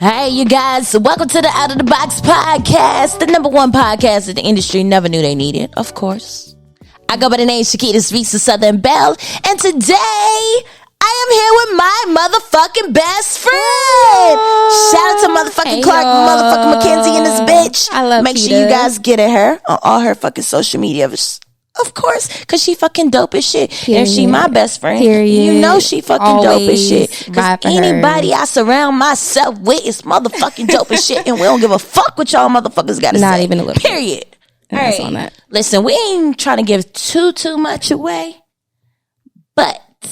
Hey, you guys, welcome to the Out of the Box podcast, the number one podcast that the industry never knew they needed, of course. I go by the name Shakita Speaks the Southern Belle, and today I am here with my motherfucking best friend. Shout out to motherfucking Clarke motherfucking McKenzie and this bitch. I love Make sure you guys get at her on all her fucking social media. Of course, because she fucking dope as shit. Period. And she my best friend. Period. You know she fucking dope as shit. Because anybody I surround myself with is motherfucking dope as shit. And we don't give a fuck what y'all motherfuckers got to say. Not even a little. Period. All right. On that. Listen, we ain't trying to give too much away. But I'm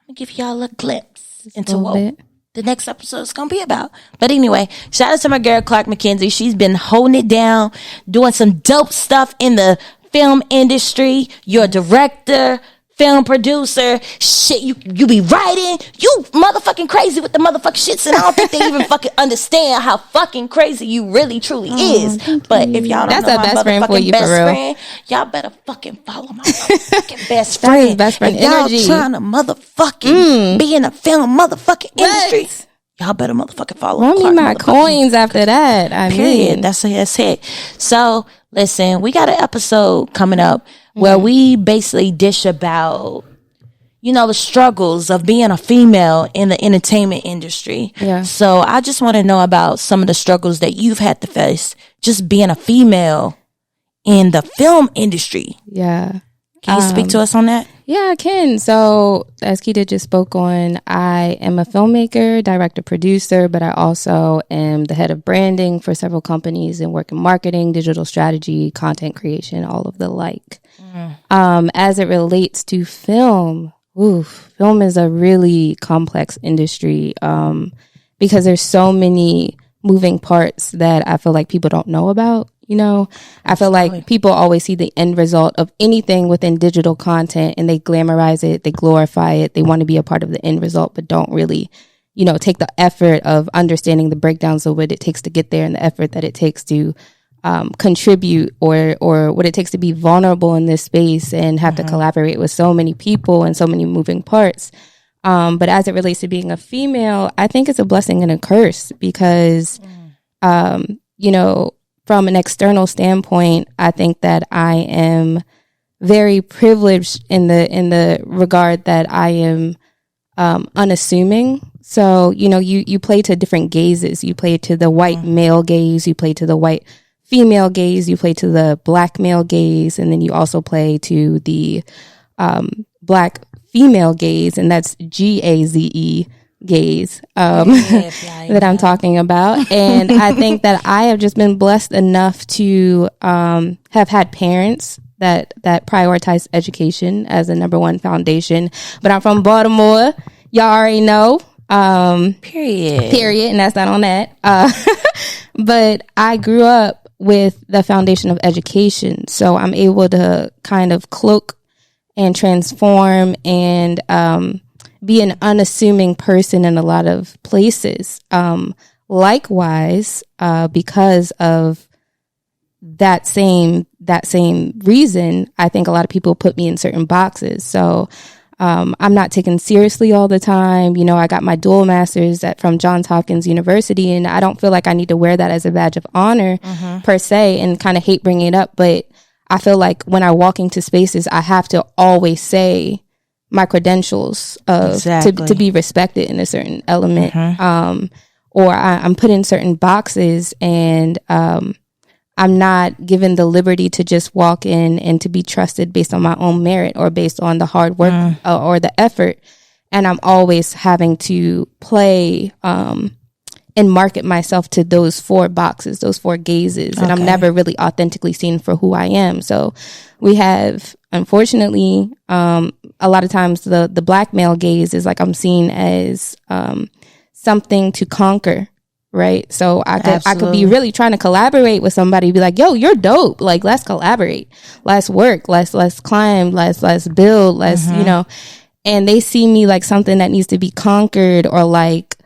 going to give y'all a glimpse into what the next episode is going to be about. But anyway, shout out to my girl, Clarke McKenzie. She's been holding it down, doing some dope stuff in the film industry. You're a director, film producer, shit, you be writing, you motherfucking crazy with the motherfucking shits, and I don't think they even fucking understand how fucking crazy you really truly is. But if y'all don't know my best friend for you, best friend, y'all better fucking follow my motherfucking best friend. Best friend if y'all energy. trying to motherfucking be in the film motherfucking industry, y'all better motherfucking follow. Run me my coins after that. Period. That's it. So listen, we got an episode coming up where we basically dish about, the struggles of being a female in the entertainment industry. Yeah. So I just want to know about some of the struggles that you've had to face just being a female in the film industry. Yeah. Can you speak to us on that? Yeah, I can. So as Keita just spoke on, I am a filmmaker, director, producer, but I also am the head of branding for several companies and work in marketing, digital strategy, content creation, all of the like. As it relates to film, film is a really complex industry because there's so many moving parts that I feel like people don't know about. I feel like people always see the end result of anything within digital content and they glamorize it, they glorify it, they want to be a part of the end result, but don't really, take the effort of understanding the breakdowns of what it takes to get there and the effort that it takes to contribute or what it takes to be vulnerable in this space and have to collaborate with so many people and so many moving parts. But as it relates to being a female, I think it's a blessing and a curse because, from an external standpoint, I think that I am very privileged in the regard that I am unassuming. So, you play to different gazes. You play to the white male gaze. You play to the white female gaze. You play to the black male gaze. And then you also play to the black female gaze. And that's GAZE gaze that I'm talking about. And I think that I have just been blessed enough to have had parents that prioritize education as a number one foundation. But I'm from Baltimore. Y'all already know. Period. And that's not on that. But I grew up with the foundation of education. So I'm able to kind of cloak and transform and be an unassuming person in a lot of places. Likewise, because of that same reason, I think a lot of people put me in certain boxes. So I'm not taken seriously all the time. I got my dual masters from Johns Hopkins University, and I don't feel like I need to wear that as a badge of honor per se, and kind of hate bringing it up. But I feel like when I walk into spaces, I have to always say my credentials to be respected in a certain element, or I'm put in certain boxes, and I'm not given the liberty to just walk in and to be trusted based on my own merit or based on the hard work or the effort. And I'm always having to play and market myself to those four boxes, those four gazes. And I'm never really authentically seen for who I am. So we have, unfortunately, a lot of times the black male gaze is like I'm seen as something to conquer. Right. So I could be really trying to collaborate with somebody, be like, yo, you're dope. Like, let's collaborate. Let's work. Let's climb. Let's build. And they see me like something that needs to be conquered, or like,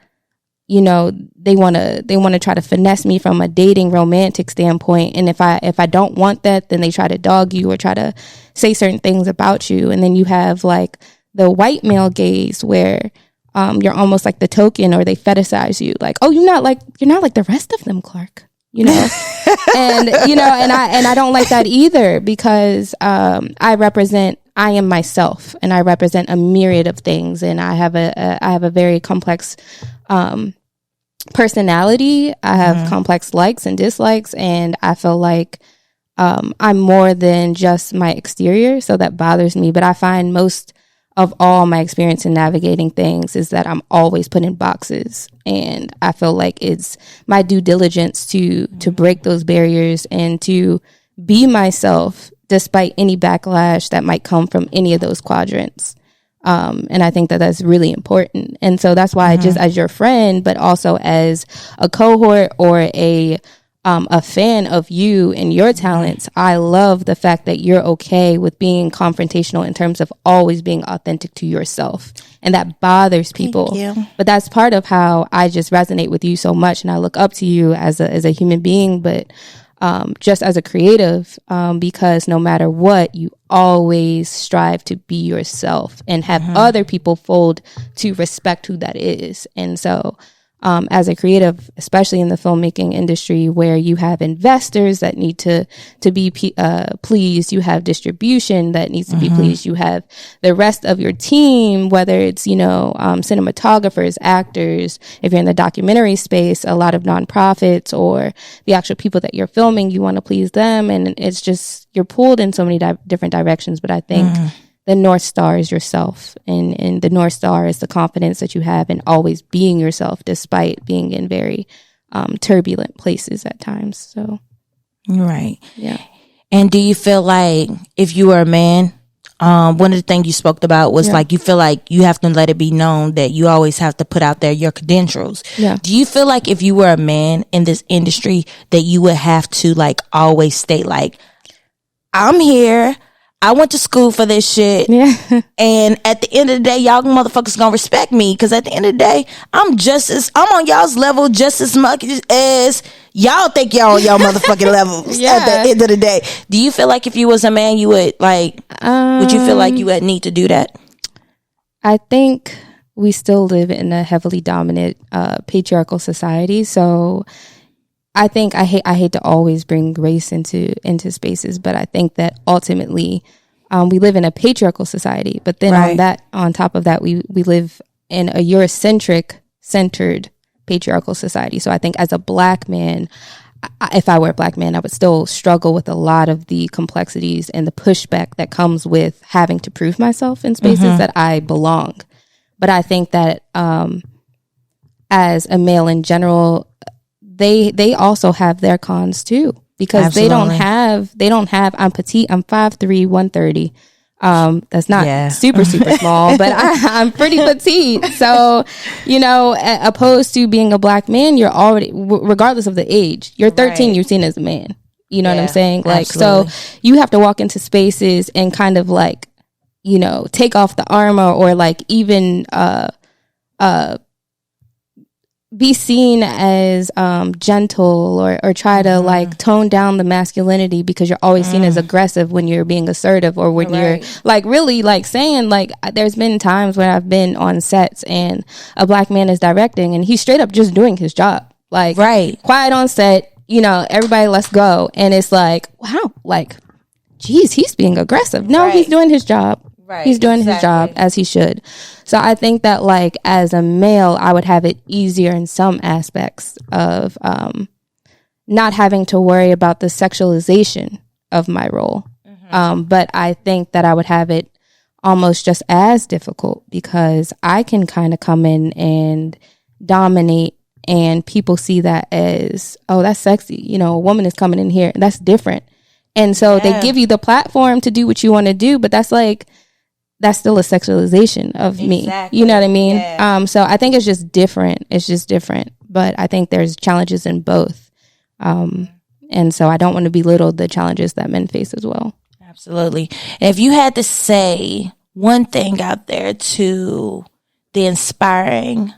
they want to try to finesse me from a dating romantic standpoint. And if I don't want that, then they try to dog you or try to say certain things about you. And then you have like the white male gaze where you're almost like the token, or they fetishize you. Like, oh, you're not like the rest of them, Clarke. You know, and I don't like that either, because I am myself, and I represent a myriad of things, and I have a very complex personality. I have complex likes and dislikes, and I feel like I'm more than just my exterior, so that bothers me. But I find most of all my experience in navigating things is that I'm always put in boxes, and I feel like it's my due diligence to break those barriers and to be myself despite any backlash that might come from any of those quadrants. And I think that that's really important. And so that's why I just, as your friend, but also as a cohort or a fan of you and your talents, I love the fact that you're okay with being confrontational in terms of always being authentic to yourself. And that bothers people. But that's part of how I just resonate with you so much. And I look up to you as a human being, but just as a creative, because no matter what, you always strive to be yourself and have other people fold to respect who that is. And so as a creative, especially in the filmmaking industry, where you have investors that need to be pleased, you have distribution that needs to be pleased, you have the rest of your team, whether it's cinematographers, actors, if you're in the documentary space, a lot of nonprofits, or the actual people that you're filming, you want to please them, and it's just you're pulled in so many different directions. But I think the North Star is yourself, and the North Star is the confidence that you have in always being yourself, despite being in very turbulent places at times. So, right. Yeah. And do you feel like if you were a man, one of the things you spoke about was like, you feel like you have to let it be known that you always have to put out there your credentials. Yeah. Do you feel like if you were a man in this industry that you would have to like always state like, I'm here, I went to school for this shit. Yeah. And at the end of the day, y'all motherfuckers gonna respect me. Cause at the end of the day, I'm on y'all's level just as much as y'all think y'all on y'all motherfucking levels at the end of the day. Do you feel like if you was a man, you would like, would you feel like you would need to do that? I think we still live in a heavily dominant, patriarchal society. So I think I hate to always bring race into spaces, but I think that ultimately we live in a patriarchal society. But then on top of that, we live in a Eurocentric centered patriarchal society. So I think as a black man, if I were a black man, I would still struggle with a lot of the complexities and the pushback that comes with having to prove myself in spaces that I belong. But I think that as a male in general, they also have their cons too, because they don't have I'm petite, I'm 5'3", 130. That's not super small, but I'm pretty petite. So, opposed to being a black man, you're already, regardless of the age, you're 13, you're seen as a man. You know what I'm saying? Like, absolutely. So you have to walk into spaces and kind of like, take off the armor, or like even, be seen as gentle, or try to like tone down the masculinity, because you're always seen as aggressive when you're being assertive, or when you're like really like saying, like, there's been times when I've been on sets and a black man is directing and he's straight up just doing his job, like quiet on set, everybody let's go, and it's like, wow, like, geez, he's being aggressive. No, he's doing his job. He's doing his job as he should. So I think that like as a male, I would have it easier in some aspects of not having to worry about the sexualization of my role. But I think that I would have it almost just as difficult, because I can kind of come in and dominate, and people see that as, oh, that's sexy. A woman is coming in here, and that's different. And so they give you the platform to do what you want to do, but that's still a sexualization of me. You know what I mean? Yeah. So I think it's just different. But I think there's challenges in both. And so I don't want to belittle the challenges that men face as well. Absolutely. And if you had to say one thing out there to the inspiring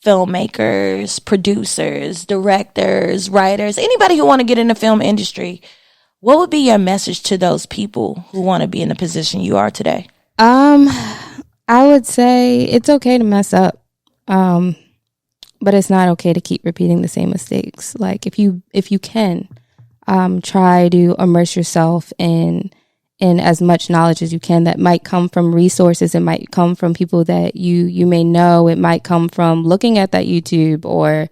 filmmakers, producers, directors, writers, anybody who want to get in the film industry, what would be your message to those people who want to be in the position you are today? I would say it's okay to mess up. But it's not okay to keep repeating the same mistakes. Like if you can, try to immerse yourself in as much knowledge as you can that might come from resources. It might come from people that you may know. It might come from looking at that YouTube or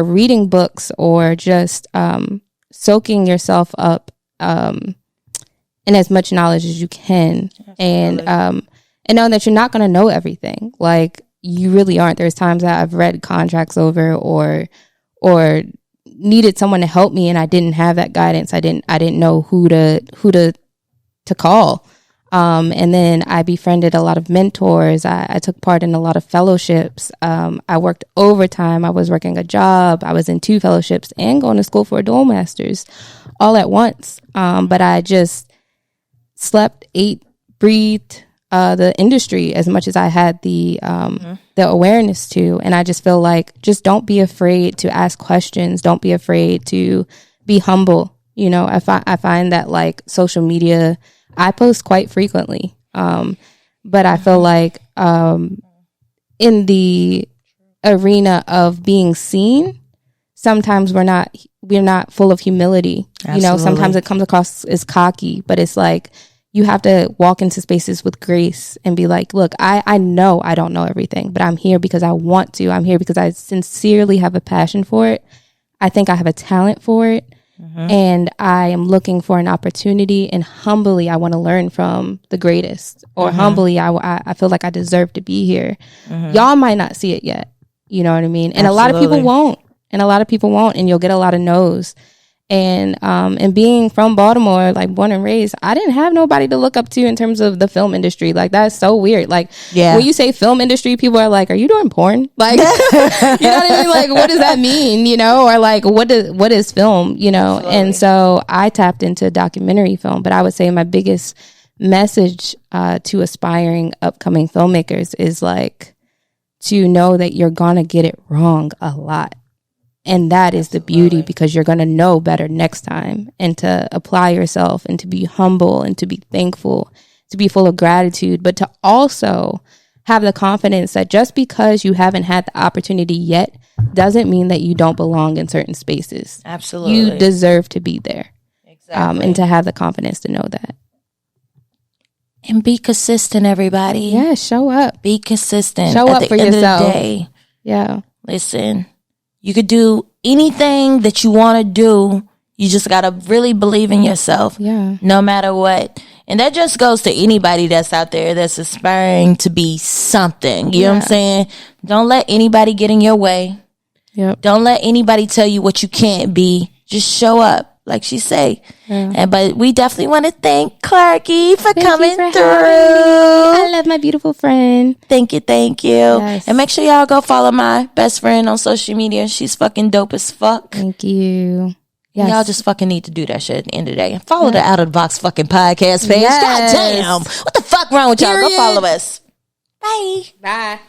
reading books or just soaking yourself up in as much knowledge as you can. Absolutely. And know that you're not going to know everything. Like you really aren't. There's times that I've read contracts over or needed someone to help me and I didn't have that guidance. I didn't know who to call. And then I befriended a lot of mentors. I took part in a lot of fellowships. I worked overtime. I was working a job. I was in 2 fellowships and going to school for a dual master's all at once. But I just slept, ate, breathed the industry as much as I had the awareness to. And I just feel like just don't be afraid to ask questions. Don't be afraid to be humble. You know, I find that like social media, I post quite frequently. But I feel like in the arena of being seen, sometimes we're not full of humility. Absolutely. You know, sometimes it comes across as cocky, but it's like you have to walk into spaces with grace and be like, look, I know I don't know everything, but I'm here because I want to. I'm here because I sincerely have a passion for it. I think I have a talent for it. And I am looking for an opportunity, and humbly I want to learn from the greatest, or humbly I feel like I deserve to be here. Y'all might not see it yet. You know what I mean? And Absolutely. A lot of people won't. And you'll get a lot of no's. And being from Baltimore, like born and raised, I didn't have nobody to look up to in terms of the film industry. Like that's so weird. Like when you say film industry, people are like, "Are you doing porn?" Like, you know what I mean? Like, what does that mean? You know, or like, what is film? You know? Absolutely. And so I tapped into documentary film. But I would say my biggest message to aspiring upcoming filmmakers is like to know that you're gonna get it wrong a lot. And that is the beauty, because you're going to know better next time, and to apply yourself and to be humble and to be thankful, to be full of gratitude, but to also have the confidence that just because you haven't had the opportunity yet doesn't mean that you don't belong in certain spaces. Absolutely. You deserve to be there. Exactly. And to have the confidence to know that. And be consistent, everybody. Yeah, show up. Be consistent. Show up for yourself. Of the day. Yeah. Listen. You could do anything that you want to do. You just got to really believe in yourself. Yeah. No matter what. And that just goes to anybody that's out there that's aspiring to be something. You know what I'm saying? Don't let anybody get in your way. Yep. Don't let anybody tell you what you can't be. Just show up. Like she say. Yeah. But we definitely want to thank Clarke for coming through. I love my beautiful friend. Thank you. Yes. And make sure y'all go follow my best friend on social media. She's fucking dope as fuck. Thank you. Yes. Y'all just fucking need to do that shit at the end of the day. And follow the Out of the Box fucking podcast page. Yes. God damn. What the fuck wrong with y'all? Go follow us. Bye. Bye.